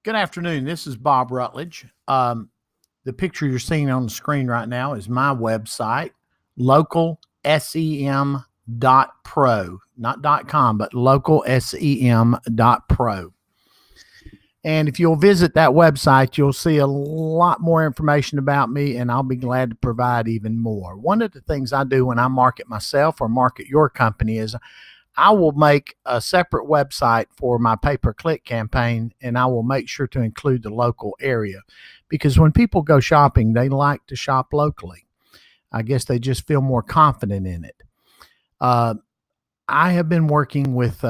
Good afternoon. This is Bob Rutledge. The picture you're seeing on the screen right now is my website, localsem.pro, not .com, but localsem.pro. And if you'll visit that website, you'll see a lot more information about me, and I'll be glad to provide even more. One of the things I do when I market myself or market your company is I will make a separate website for my pay-per-click campaign, and I will make sure to include the local area because when people go shopping, they like to shop locally. I guess they just feel more confident in it. Uh, I have been working with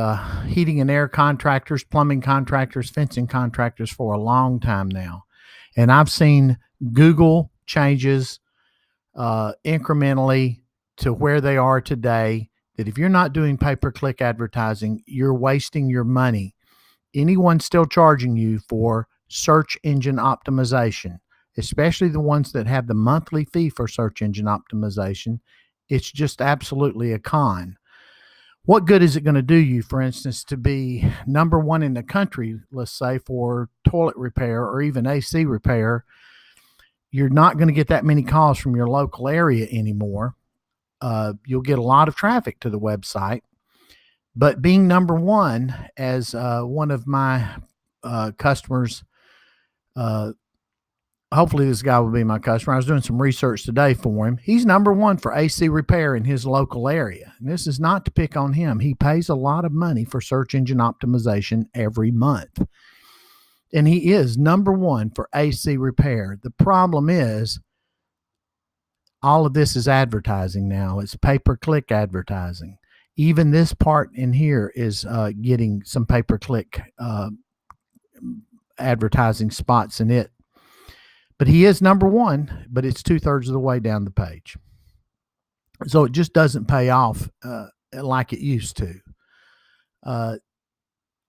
heating and air contractors, plumbing contractors, fencing contractors for a long time now. And I've seen Google changes incrementally to where they are today. That if you're not doing pay per click advertising, you're wasting your money. Anyone still charging you for search engine optimization, especially the ones that have the monthly fee for search engine optimization, it's just absolutely a con. What good is it going to do you, for instance, to be number one in the country, let's say, for toilet repair or even AC repair? You're not going to get that many calls from your local area anymore. You'll get a lot of traffic to the website. But being number one, as one of my customers, uh, hopefully this guy will be my customer. I was doing some research today for him. He's number one for AC repair in his local area. And this is not to pick on him. He pays a lot of money for search engine optimization every month. And he is number one for AC repair. The problem is all of this is advertising now. It's pay-per-click advertising. Even this part in here is getting some pay-per-click advertising spots in it. But he is number one, but it's 2/3 of the way down the page. So it just doesn't pay off like it used to. I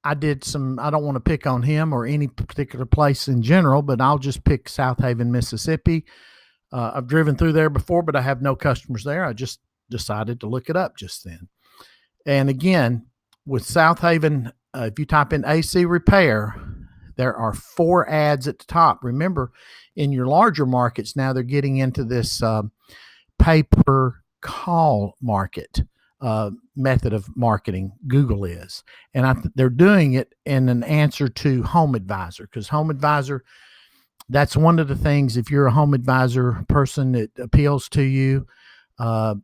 don't want to pick on him or any particular place in general, but I'll just pick Southaven, Mississippi. I've driven through there before, but I have no customers there. I just decided to look it up just then. And again, with Southaven, if you type in AC repair, there are 4 ads at the top. Remember, in your larger markets now, they're getting into this pay-per-call market method of marketing. Google is, and they're doing it in an answer to Home Advisor, because Home Advisor, that's one of the things. If you're a Home Advisor person, it appeals to you. The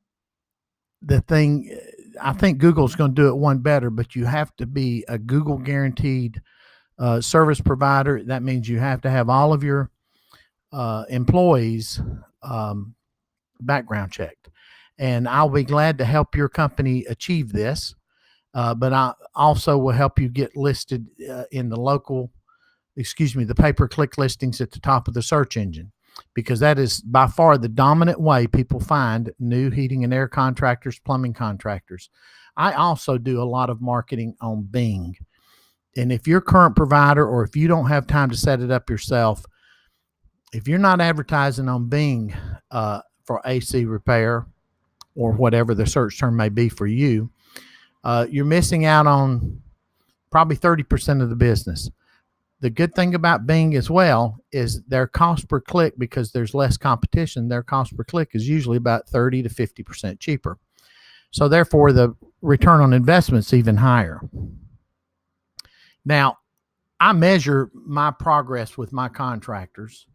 thing, I think Google's going to do it one better, but you have to be a Google guaranteed service provider. That means you have to have all of your employees background checked. And I'll be glad to help your company achieve this. But I also will help you get listed in the pay-per-click listings at the top of the search engine, because that is by far the dominant way people find new heating and air contractors, plumbing contractors. I also do a lot of marketing on Bing. And if your current provider, or if you don't have time to set it up yourself, if you're not advertising on Bing for AC repair or whatever the search term may be for you, you're missing out on probably 30% of the business. The good thing about Bing as well is their cost per click, because there's less competition, their cost per click is usually about 30 to 50% cheaper. So therefore, the return on investment is even higher. Now, I measure my progress with my contractors,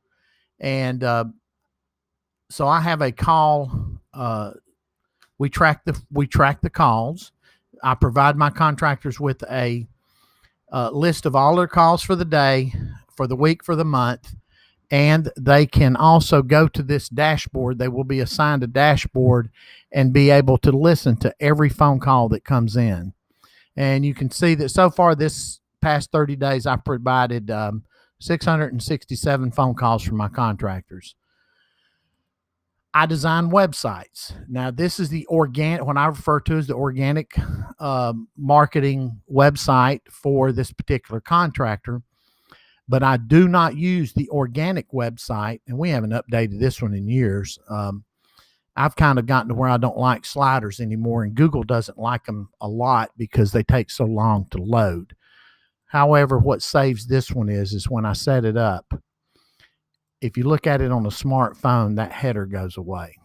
and so I have a call. We track the calls. I provide my contractors with a list of all their calls for the day, for the week, for the month, and they can also go to this dashboard. They will be assigned a dashboard and be able to listen to every phone call that comes in. And you can see that so far this past 30 days, I've provided 667 phone calls from my contractors. I design websites. Now, this is the organic, what I refer to as the organic marketing website for this particular contractor. But I do not use the organic website, and we haven't updated this one in years. I've kind of gotten to where I don't like sliders anymore, and Google doesn't like them a lot because they take so long to load. However, what saves this one is when I set it up, if you look at it on a smartphone, that header goes away.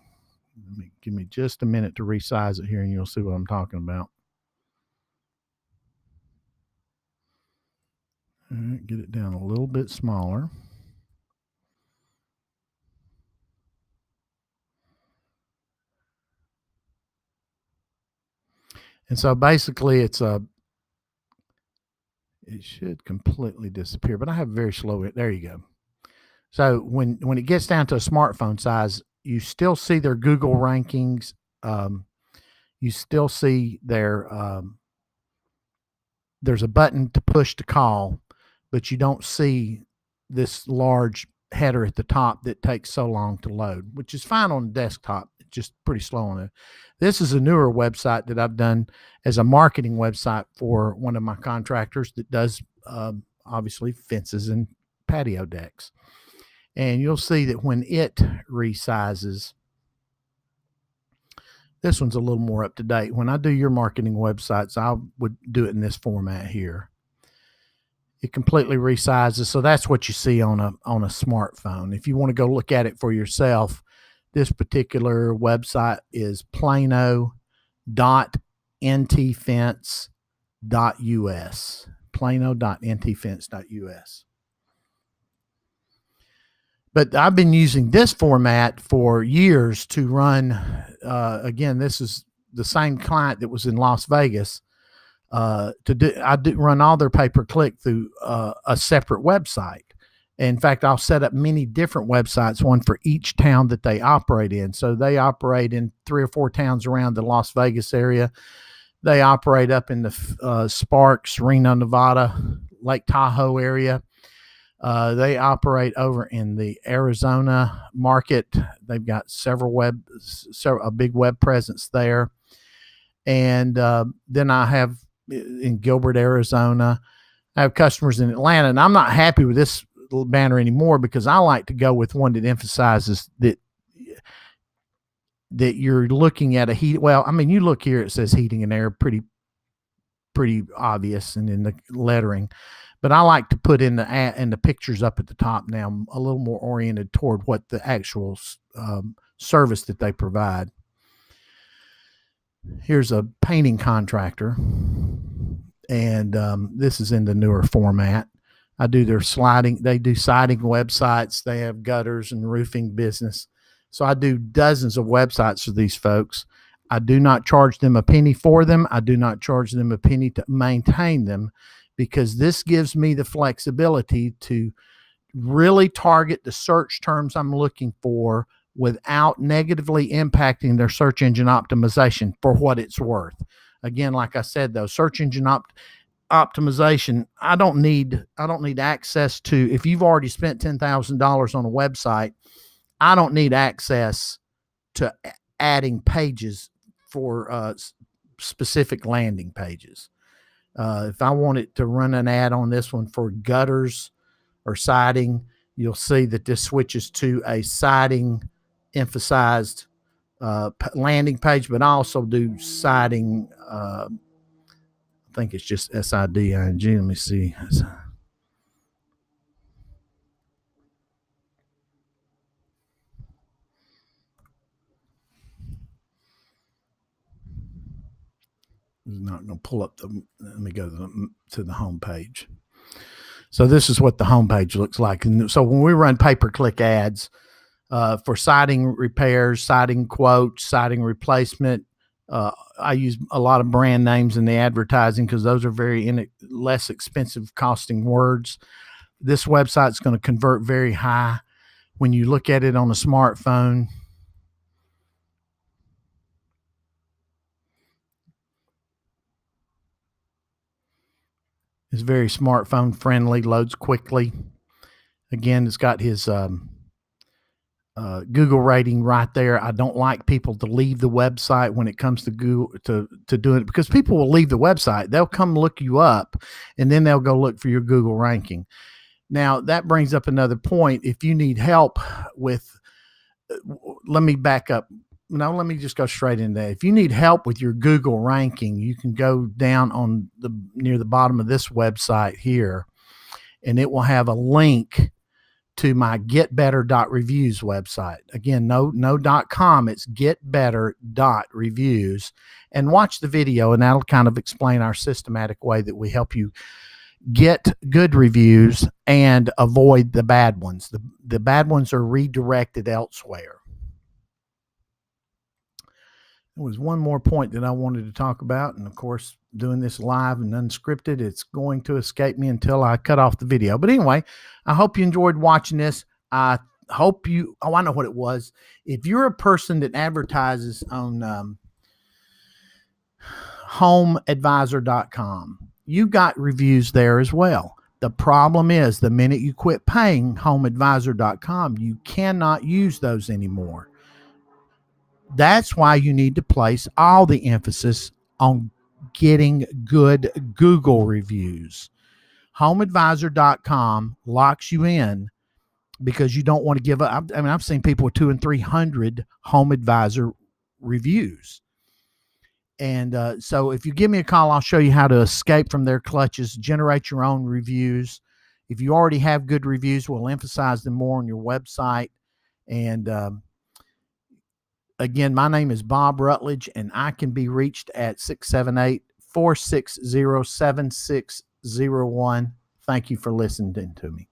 Give me just a minute to resize it here and you'll see what I'm talking about. All right, get it down a little bit smaller. And so basically it should completely disappear, but I have very slow, there you go. So when it gets down to a smartphone size, you still see their Google rankings. You still see there's a button to push to call, but you don't see this large header at the top that takes so long to load, which is fine on the desktop. It's just pretty slow on it. This is a newer website that I've done as a marketing website for one of my contractors that does obviously fences and patio decks. And you'll see that when it resizes, this one's a little more up to date. When I do your marketing websites, I would do it in this format here. It completely resizes. So that's what you see on a smartphone. If you want to go look at it for yourself, this particular website is plano.ntfence.us. plano.ntfence.us. But I've been using this format for years to run. Again, this is the same client that was in Las Vegas. I do run all their pay-per-click through a separate website. In fact, I'll set up many different websites, one for each town that they operate in. So they operate in 3 or 4 towns around the Las Vegas area. They operate up in the Sparks, Reno, Nevada, Lake Tahoe area. They operate over in the Arizona market. They've got a big web presence there. And then I have in Gilbert, Arizona. I have customers in Atlanta, and I'm not happy with this banner anymore because I like to go with one that emphasizes that you're looking at a heat. Well, I mean, you look here, it says heating and air, pretty obvious, and in the lettering. But I like to put in the pictures up at the top now, a little more oriented toward what the actual service that they provide. Here's a painting contractor, and this is in the newer format. I do their they do siding websites. They have gutters and roofing business. So I do dozens of websites for these folks. I do not charge them a penny for them. I do not charge them a penny to maintain them, because this gives me the flexibility to really target the search terms I'm looking for without negatively impacting their search engine optimization for what it's worth. Again, like I said, though, search engine optimization, I don't need access to. If you've already spent $10,000 on a website, I don't need access to adding pages for specific landing pages. If I wanted to run an ad on this one for gutters or siding, you'll see that this switches to a siding emphasized landing page, but I also do siding. I think it's just SIDING. Let me see. It's not going to pull up let me go to the home page. So this is what the home page looks like. And so when we run pay-per-click ads for siding repairs, siding quotes, siding replacement, I use a lot of brand names in the advertising because those are very less expensive costing words. This website's going to convert very high when you look at it on a smartphone. It's very smartphone friendly, loads quickly. Again, it's got his Google rating right there. I don't like people to leave the website when it comes to Google to doing it, because people will leave the website. They'll come look you up, and then they'll go look for your Google ranking. Now, that brings up another point. If you need help with, let me back up. Now let me just go straight into that. If you need help with your Google ranking, you can go down on the near the bottom of this website here, and it will have a link to my getbetter.reviews website. Again, no .com, it's getbetter.reviews, and watch the video, and that'll kind of explain our systematic way that we help you get good reviews and avoid the bad ones. The bad ones are redirected elsewhere. There was one more point that I wanted to talk about, and of course, doing this live and unscripted, it's going to escape me until I cut off the video. But anyway, I hope you enjoyed watching this. I hope you, I know what it was. If you're a person that advertises on homeadvisor.com, you got reviews there as well. The problem is the minute you quit paying homeadvisor.com, you cannot use those anymore. That's why you need to place all the emphasis on getting good Google reviews. HomeAdvisor.com locks you in because you don't want to give up. I mean, I've seen people with 200 and 300 HomeAdvisor reviews. And so if you give me a call, I'll show you how to escape from their clutches, generate your own reviews. If you already have good reviews, we'll emphasize them more on your website. And again, my name is Bob Rutledge, and I can be reached at 678-460-7601. Thank you for listening to me.